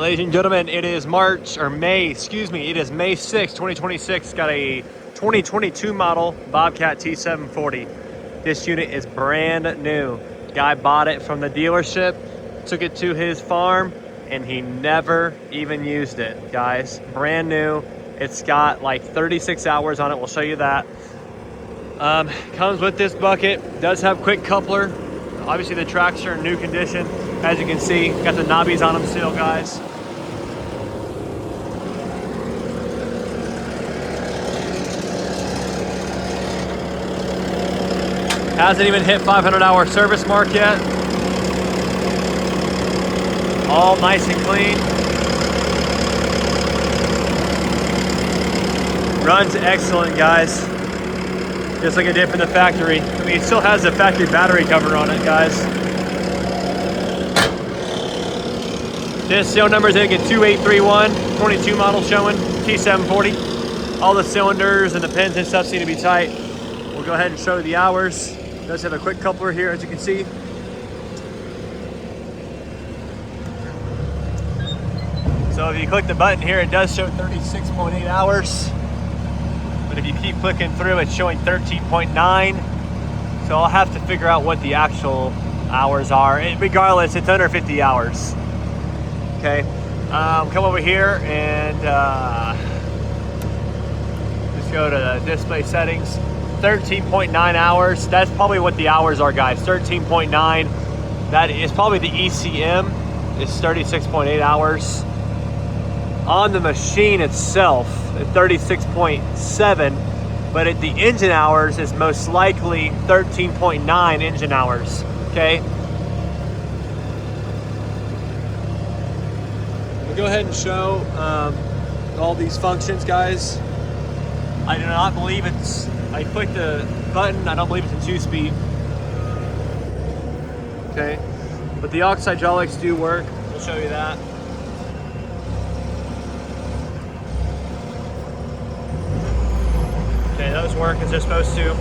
Ladies and gentlemen, it is May 6th, 2026. Got a 2022 model Bobcat T740. This unit is brand new. Guy bought it from the dealership, took it to his farm, and he never even used it, guys. Brand new. It's got like 36 hours on it. We'll show you that. Comes with this bucket. Does have quick coupler. Obviously the tracks are in new condition. As you can see, got the knobbies on them still, guys. Hasn't even hit 500-hour service mark yet. All nice and clean. Runs excellent, guys. Just like it did from the factory. I mean, it still has the factory battery cover on it, guys. This serial number is going to get 2831, 22 model showing, T740. All the cylinders and the pins and stuff seem to be tight. We'll go ahead and show you the hours. It does have a quick coupler here, as you can see. So if you click the button here, it does show 36.8 hours. But if you keep clicking through, it's showing 13.9. So I'll have to figure out what the actual hours are. Regardless, it's under 50 hours. Okay, come over here and just go to the display settings. 13.9 hours. That's probably what the hours are, guys. 13.9. That is probably the ECM. It's 36.8 hours. On the machine itself, it's 36.7, but at the engine hours is most likely 13.9 engine hours. Okay. We'll go ahead and show all these functions, guys. I do not believe it's. I clicked the button. I don't believe it's a 2-speed. Okay, but the aux hydraulics do work. We'll show you that. Okay, those work as they're supposed to.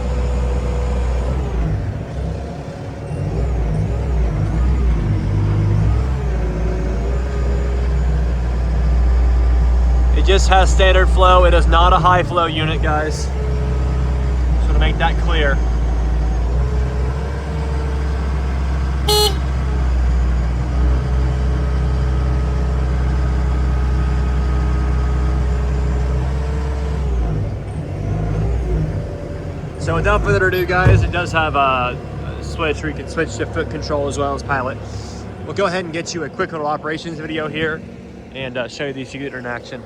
It just has standard flow. It is not a high flow unit, guys. So to make that clear. So without further ado, guys, it does have a switch where you can switch to foot control as well as pilot. We'll go ahead and get you a quick little operations video here and show you these units in action.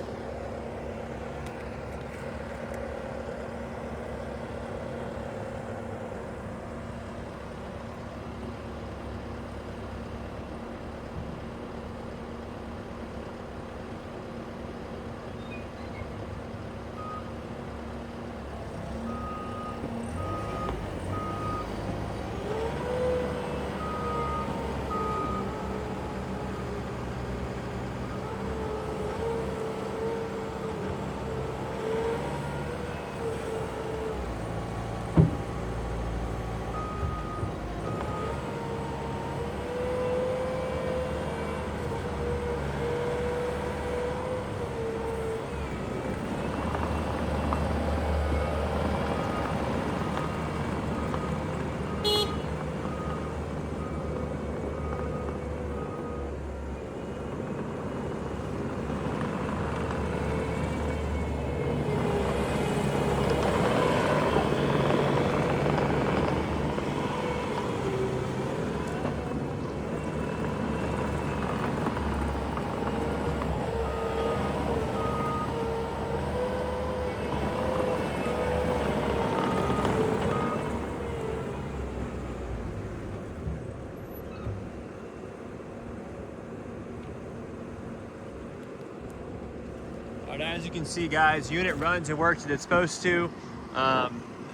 All right, as you can see, guys, unit runs and works as it's supposed to.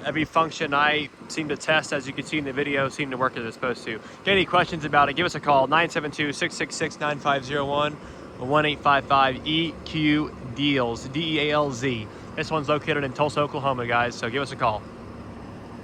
Every function I seem to test, as you can see in the video, seem to work as it's supposed to. Get any questions about it, give us a call, 972-666-9501 or 1-855-EQ-DEALS, D-E-A-L-Z. This one's located in Tulsa, Oklahoma, guys, so give us a call.